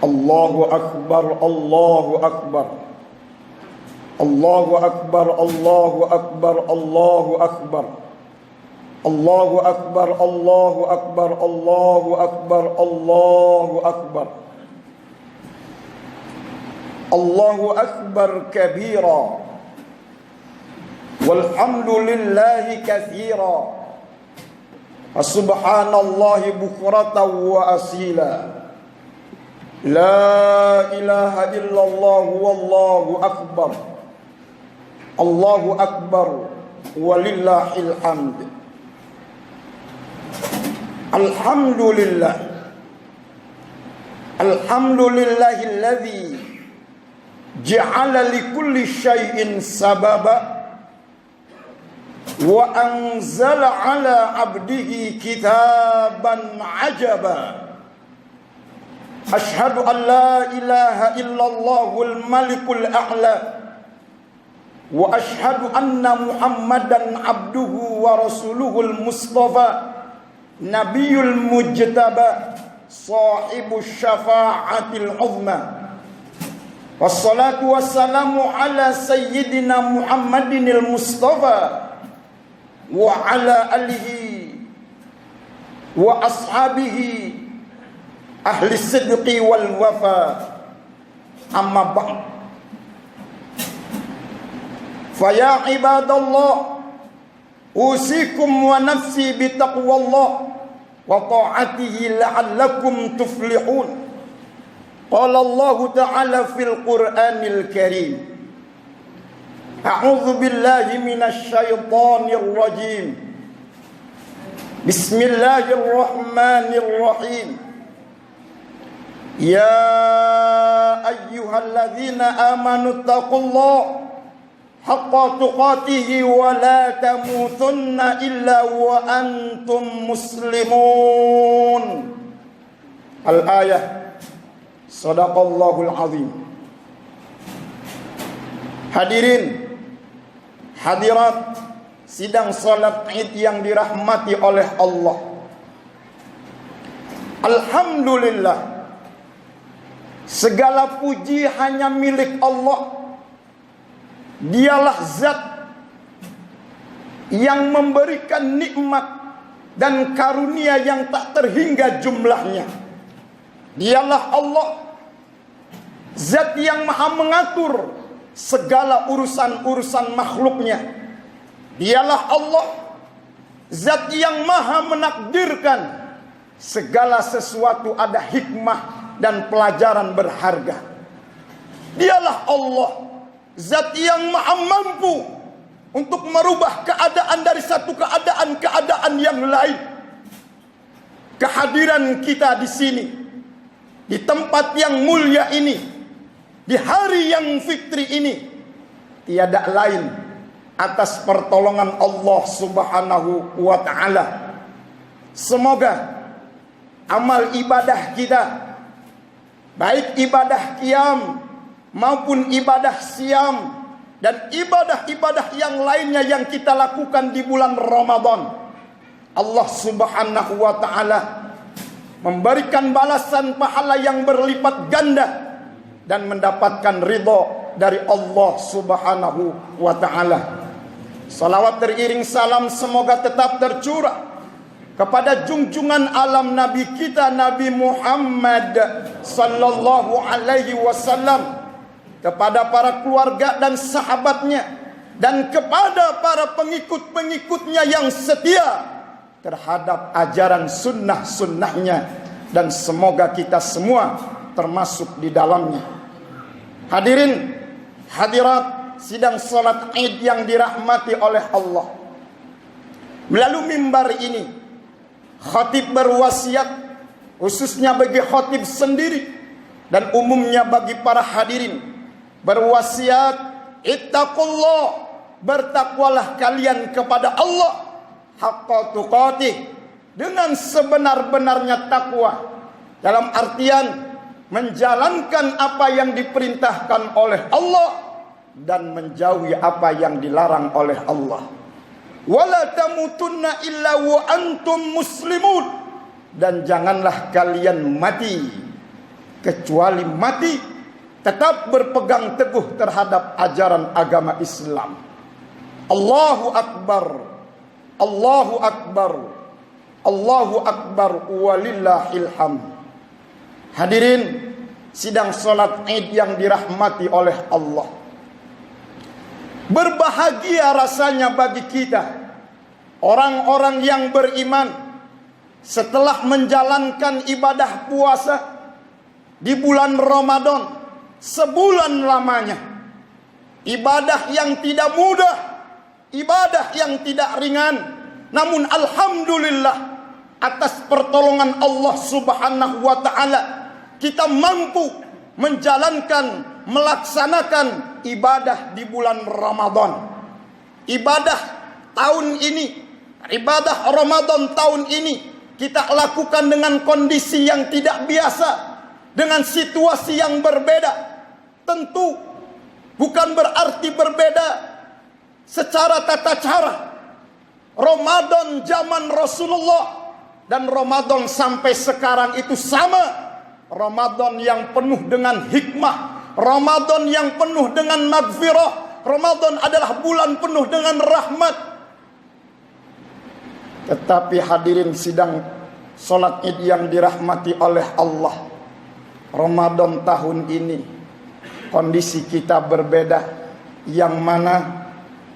Allahu Akbar, Allahu Akbar, Allahu Akbar, Allahu Akbar, Allahu Akbar, Allahu Akbar, Allahu Akbar, Allahu Akbar, Allahu Akbar, Allahu Akbar kabira, walhamdulillahi katsira, subhanallahi bukratan wa asila. La ilaha illallah wallahu akbar, Allahu akbar walillahil hamd. Alhamdulillah, alhamdulillahilladzi ja'ala likulli syai'in sababa wa anzala ala abdihi kitaban ajaba. Ashhadu an la ilaha illallahul malikul a'la wa ashhadu anna Muhammadan abduhu wa rasuluhul mustafa nabiyul mujtaba sahibus syafa'atil uzma. Wassalatu wassalamu ala sayyidina Muhammadinil mustafa wa ala alihi wa ashabihi ahli sidqi wal wafa. Amma ba'd. Faya ibadallah, usikum wa nafsi bitaqwallah wa ta'atihi la'allakum tuflihun. Qala Allah ta'ala fil Qur'anil Karim, a'udzu billahi minasy syaithanir rajim. Bismillahirrahmanirrahim. Ya ayyuhalladzina amanu taqullaha haqqa tuqatih wa la tamutunna illa wa antum muslimun. Al-ayah. Shadaqallahul azim. Hadirin, hadirat sidang salat Id yang dirahmati oleh Allah. Alhamdulillah, segala puji hanya milik Allah. Dialah zat yang memberikan nikmat dan karunia yang tak terhingga jumlahnya. Dialah Allah, zat yang maha mengatur segala urusan-urusan makhluknya. Dialah Allah, zat yang maha menakdirkan segala sesuatu ada hikmah dan pelajaran berharga. Dialah Allah, zat yang maha mampu untuk merubah keadaan dari satu keadaan yang lain. Kehadiran kita di sini, di tempat yang mulia ini, di hari yang fitri ini, tiada lain atas pertolongan Allah Subhanahu wa ta'ala. Semoga amal ibadah kita, baik ibadah qiyam maupun ibadah siam dan ibadah-ibadah yang lainnya yang kita lakukan di bulan Ramadan, Allah Subhanahu wa ta'ala memberikan balasan pahala yang berlipat ganda dan mendapatkan ridho dari Allah Subhanahu wa ta'ala. Salawat teriring salam semoga tetap tercurah kepada junjungan alam Nabi kita Nabi Muhammad sallallahu alaihi wasallam, kepada para keluarga dan sahabatnya, dan kepada para pengikut-pengikutnya yang setia terhadap ajaran sunnah-sunnahnya, dan semoga kita semua termasuk di dalamnya. Hadirin, hadirat sidang salat Id yang dirahmati oleh Allah. Melalui mimbar ini, khatib berwasiat khususnya bagi khatib sendiri dan umumnya bagi para hadirin, berwasiat, ittaqullah, bertakwalah kalian kepada Allah haqqa tuqatih, dengan sebenar-benarnya takwa, dalam artian menjalankan apa yang diperintahkan oleh Allah dan menjauhi apa yang dilarang oleh Allah. Wala tamutunna illa wa antum muslimun, dan janganlah kalian mati kecuali mati tetap berpegang teguh terhadap ajaran agama Islam. Allahu Akbar, Allahu Akbar, Allahu Akbar, walillahil hamd. Hadirin sidang salat Id yang dirahmati oleh Allah. Berbahagia rasanya bagi kita, orang-orang yang beriman, setelah menjalankan ibadah puasa di bulan Ramadan sebulan lamanya. Ibadah yang tidak mudah, ibadah yang tidak ringan, namun alhamdulillah atas pertolongan Allah Subhanahu wa taala kita mampu menjalankan, melaksanakan ibadah di bulan Ramadan. Ibadah tahun ini, ibadah Ramadan tahun ini kita lakukan dengan kondisi yang tidak biasa, dengan situasi yang berbeda. Tentu bukan berarti berbeda secara tata cara. Ramadan zaman Rasulullah dan Ramadan sampai sekarang itu sama. Ramadan yang penuh dengan hikmah, Ramadan yang penuh dengan maghfirah. Ramadan adalah bulan penuh dengan rahmat. Tetapi hadirin sidang salat Id yang dirahmati oleh Allah, Ramadan tahun ini kondisi kita berbeda, yang mana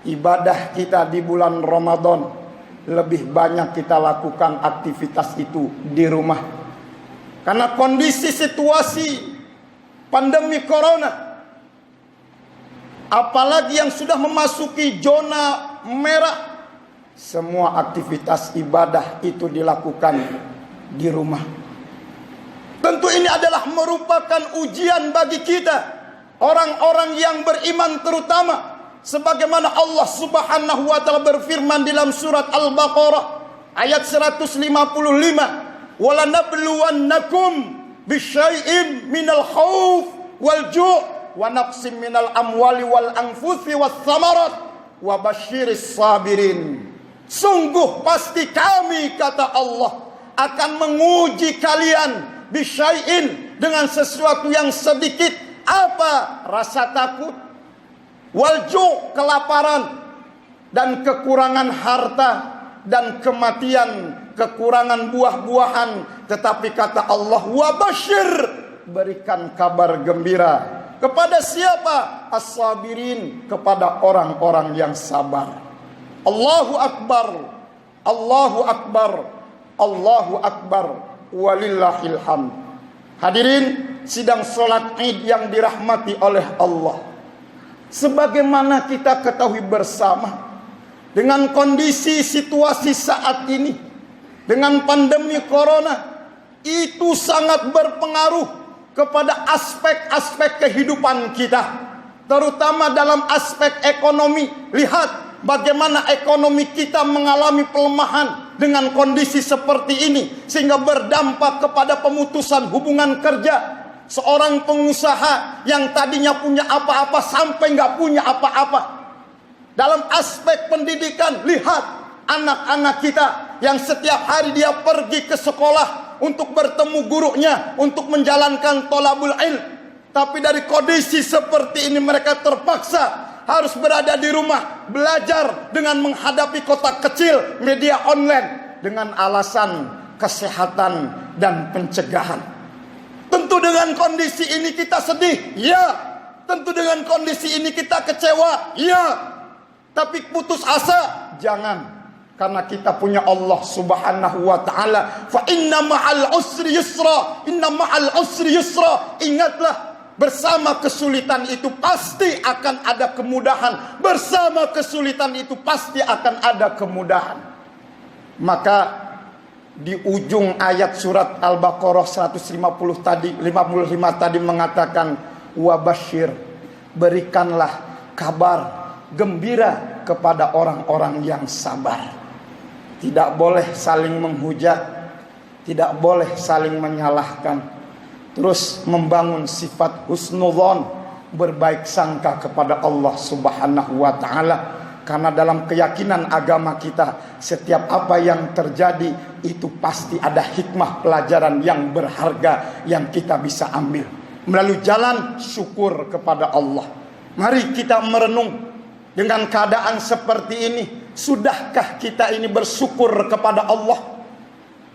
ibadah kita di bulan Ramadan lebih banyak kita lakukan aktivitas itu di rumah. Karena kondisi situasi pandemi corona, apalagi yang sudah memasuki zona merah, semua aktivitas ibadah itu dilakukan di rumah. Tentu ini adalah merupakan ujian bagi kita, orang-orang yang beriman terutama, sebagaimana Allah Subhanahu wa taala berfirman dalam surat Al-Baqarah ayat 155, "Walanabluwannakum bisyai'in minal khauf wal ju' wa naqsim minal amwali wal anfusi was samarat wa basyiris sabirin." Sungguh pasti kami, kata Allah, akan menguji kalian bisyai'in, dengan sesuatu yang sedikit. Apa? Rasa takut, wal ju', kelaparan, dan kekurangan harta, dan kematian, kekurangan buah-buahan. Tetapi kata Allah, wa basyir, berikan kabar gembira. Kepada siapa? As-sabirin, kepada orang-orang yang sabar. Allahu Akbar, Allahu Akbar, Allahu Akbar, walillahil hamd. Hadirin sidang salat Id yang dirahmati oleh Allah, sebagaimana kita ketahui bersama, dengan kondisi situasi saat ini, dengan pandemi corona, itu sangat berpengaruh kepada aspek-aspek kehidupan kita, terutama dalam aspek ekonomi. Lihat bagaimana ekonomi kita mengalami pelemahan dengan kondisi seperti ini, sehingga berdampak kepada pemutusan hubungan kerja. Seorang pengusaha yang tadinya punya apa-apa sampai nggak punya apa-apa. Dalam aspek pendidikan, lihat anak-anak kita yang setiap hari dia pergi ke sekolah untuk bertemu gurunya, untuk menjalankan thalabul ilm. Tapi dari kondisi seperti ini mereka terpaksa harus berada di rumah, belajar dengan menghadapi kotak kecil, media online, dengan alasan kesehatan dan pencegahan. Tentu dengan kondisi ini kita sedih, ya. Tentu dengan kondisi ini kita kecewa, ya. Tapi putus asa, jangan. Karena kita punya Allah Subhanahu wa ta'ala. Fa inna ma'al usri yusra, inna ma'al usri yusra. Ingatlah, bersama kesulitan itu pasti akan ada kemudahan. Bersama kesulitan itu pasti akan ada kemudahan. Maka di ujung ayat surat Al-Baqarah 155 tadi mengatakan, wa basyir, berikanlah kabar gembira kepada orang-orang yang sabar. Tidak boleh saling menghujat, tidak boleh saling menyalahkan. Terus membangun sifat husnudzon, berbaik sangka kepada Allah Subhanahu wa ta'ala. Karena dalam keyakinan agama kita, setiap apa yang terjadi itu pasti ada hikmah pelajaran yang berharga yang kita bisa ambil melalui jalan syukur kepada Allah. Mari kita merenung dengan keadaan seperti ini. Sudahkah kita ini bersyukur kepada Allah?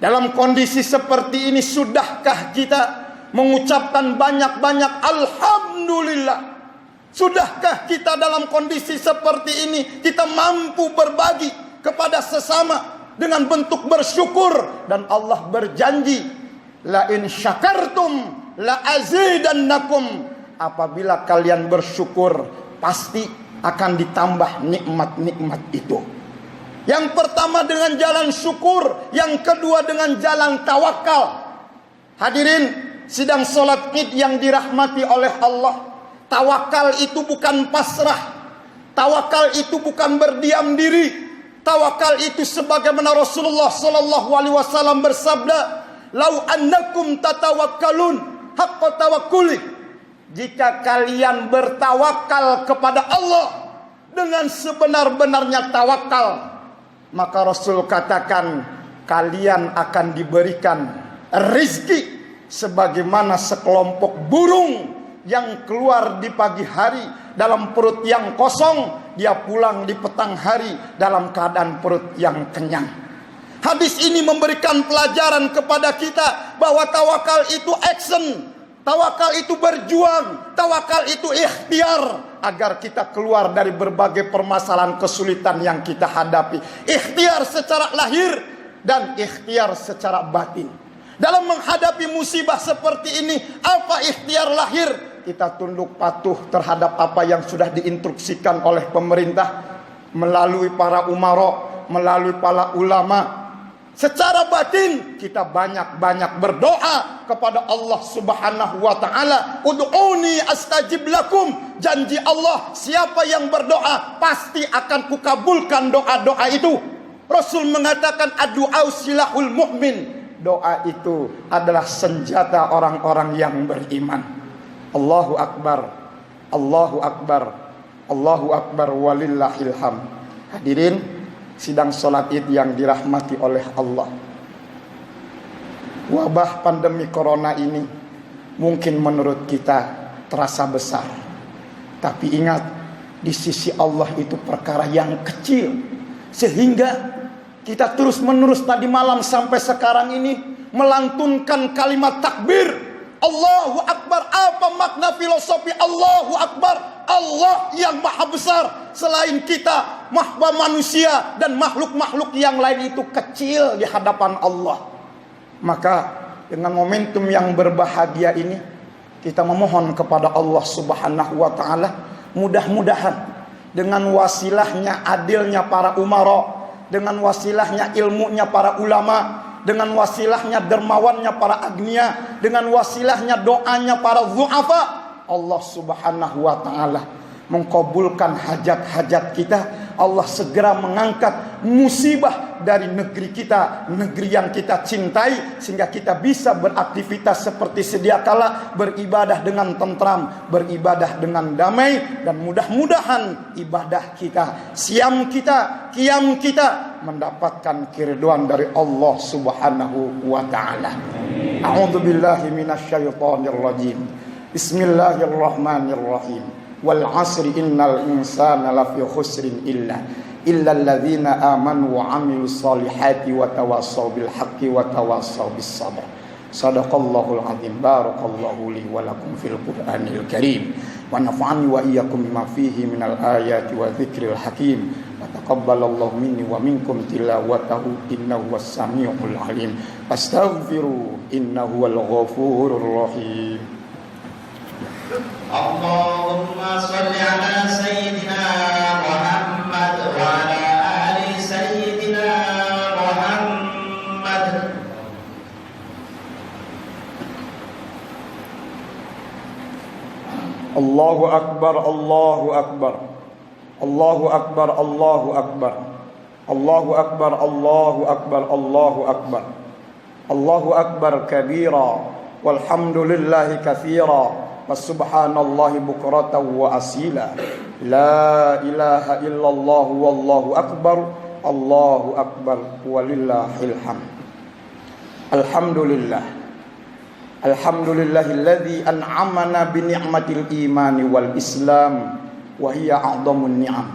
Dalam kondisi seperti ini, sudahkah kita mengucapkan banyak-banyak alhamdulillah? Sudahkah kita dalam kondisi seperti ini kita mampu berbagi kepada sesama dengan bentuk bersyukur? Dan Allah berjanji, la in syakartum la azidannakum. Apabila kalian bersyukur, pasti akan ditambah nikmat-nikmat itu. Yang pertama dengan jalan syukur, yang kedua dengan jalan tawakal. Hadirin sidang salat Id yang dirahmati oleh Allah. Tawakal itu bukan pasrah. Tawakal itu bukan berdiam diri. Tawakal itu sebagaimana Rasulullah sallallahu alaihi wasallam bersabda, "Lau annakum tatawakkalun haqqa tawakkuli." Jika kalian bertawakal kepada Allah dengan sebenar-benarnya tawakal, maka Rasul katakan kalian akan diberikan rizki sebagaimana sekelompok burung yang keluar di pagi hari dalam perut yang kosong, dia pulang di petang hari dalam keadaan perut yang kenyang. Hadis ini memberikan pelajaran kepada kita bahwa tawakal itu action, tawakal itu berjuang, tawakal itu ikhtiar agar kita keluar dari berbagai permasalahan kesulitan yang kita hadapi. Ikhtiar secara lahir dan ikhtiar secara batin. Dalam menghadapi musibah seperti ini, apa ikhtiar lahir? Kita tunduk patuh terhadap apa yang sudah diinstruksikan oleh pemerintah melalui para umara, melalui para ulama. Secara batin kita banyak-banyak berdoa kepada Allah Subhanahu wa taala. Ud'uni astajib lakum. Janji Allah, siapa yang berdoa pasti akan kukabulkan doa-doa itu. Rasul mengatakan ad-du'a silahul mu'min. Doa itu adalah senjata orang-orang yang beriman. Allahu Akbar, Allahu Akbar, Allahu Akbar walillahil hamd. Hadirin sidang salat Id yang dirahmati oleh Allah. Wabah pandemi corona ini mungkin menurut kita terasa besar. Tapi ingat, di sisi Allah itu perkara yang kecil. Sehingga kita terus menerus tadi malam sampai sekarang ini melantunkan kalimat takbir. Allahu Akbar. Apa makna filosofi Allahu Akbar? Allah yang maha besar. Selain kita, manusia dan makhluk-makhluk yang lain itu kecil di hadapan Allah. Maka dengan momentum yang berbahagia ini, kita memohon kepada Allah Subhanahu wa taala, mudah-mudahan dengan wasilahnya adilnya para umara, dengan wasilahnya ilmunya para ulama, dengan wasilahnya dermawannya para agnia, dengan wasilahnya doanya para zu'afa, Allah Subhanahu wa taala mengkabulkan hajat-hajat kita. Allah segera mengangkat musibah dari negeri kita, negeri yang kita cintai, sehingga kita bisa beraktivitas seperti sedia kala, beribadah dengan tentram, beribadah dengan damai, dan mudah-mudahan ibadah kita, siam kita, qiyam kita mendapatkan keridhaan dari Allah Subhanahu wa taala. A'udzubillahi minasyaitonir rajim. Bismillahirrahmanirrahim. Wal 'asri innal insana lafi khusrin illa alladzina amanu wa 'amilus solihati wa tawassaw bil haqqi wa tawassaw bis sabr. Shadaqallahul 'azim. Barakallahu li wa lakum fil Qur'anil Karim wa nafa'ani wa iyyakum bima fihi minal ayati wa dzikril hakim. Wa taqabbalallahu minni wa minkum tilawatahu innahu was-sami'ul 'alim. Astaghfiru innahu wal ghafurur rahim. Allahumma shalli ala sayyidina Muhammad wa ala ali sayyidina Muhammad. Allahu Akbar, Allahu Akbar, Allahu Akbar, Allahu Akbar, Allahu Akbar, Allahu Akbar, Allahu Akbar, Allahu Akbar kabira, walhamdulillahi katsira, wa subhanallahi bukratan wa asila. La ilaha illallah wallahu akbar. Allahu akbar walillahil hamd. Alhamdulillah. Alhamdulillahilladzi an'amana bi ni'matil imani wal islam wa hiya a'dhamun ni'am.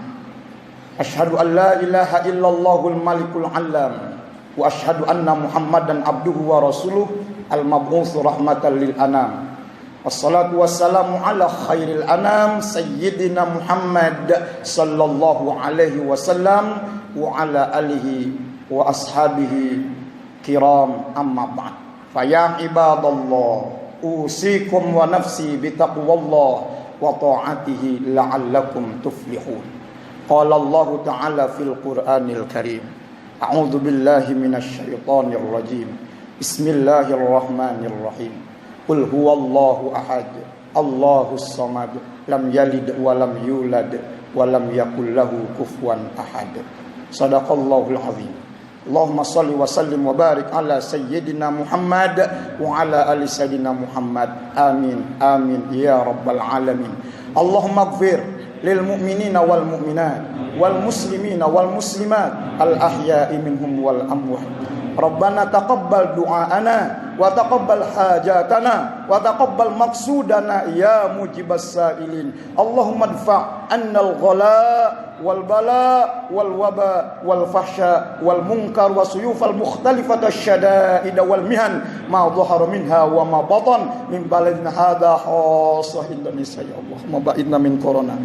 Asyhadu an la ilaha illallahul malikul alam wa asyhadu anna Muhammadan abduhu wa rasuluh al-mab'uts rahmatan lil anam. Wassalatu wassalamu ala khairil anam sayyidina Muhammad sallallahu alaihi wasallam wa ala alihi wa ashabihi kiram, amma ba'd. Faya ibadallah, usikum wa nafsi bitaqwallah wa ta'atihi la'allakum tuflihun. Qala Allah ta'ala fil Qur'anil Karim. A'udzu billahi minasy syaithanir rajim. Bismillahirrahmanirrahim. Qul huwallahu ahad, Allahus samad, lam yalid wa lam yulad wa lam yakul lahu kufuwan ahad. Shadaqallahul azim. Allahumma salli wa sallim wa barik ala sayyidina Muhammad wa ala ali sayyidina Muhammad. Amin amin ya rabbal alamin. Allahumma ighfir lil mu'minina wal mu'minat wal muslimina wal muslimat al ahya'i minhum wal amwat. Rabbana taqabbal du'aana wa taqabbal hajatana wa taqabbal maqsudana ya mujibas sa'ilin. Allahumma dfa' annal ghala wal bala wal waba wal fahsya wal munkar wa suyufal mukhtalifata syada'id wal mihan ma dhahara minha wa ma batan min baladina hadha khassa Indonesia ya Allah. Maba'idna min corona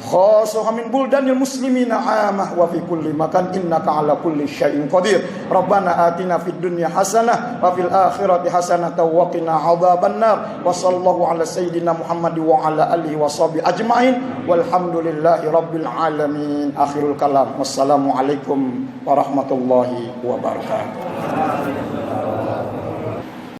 khassa min buldanil muslimina amah wa fi kulli makan innaka ala kulli syai'in qadir. Rabbana atina fid dunya hasanah wa fil akhirati hasanah wa qina adzabannar. Wa sallallahu ala sayyidina Muhammad wa ala alihi wa sahbihi ajmain walhamdulillahi rabbil alamin. Akhirul kalam. Wassalamu alaikum warahmatullahi wabarakatuh.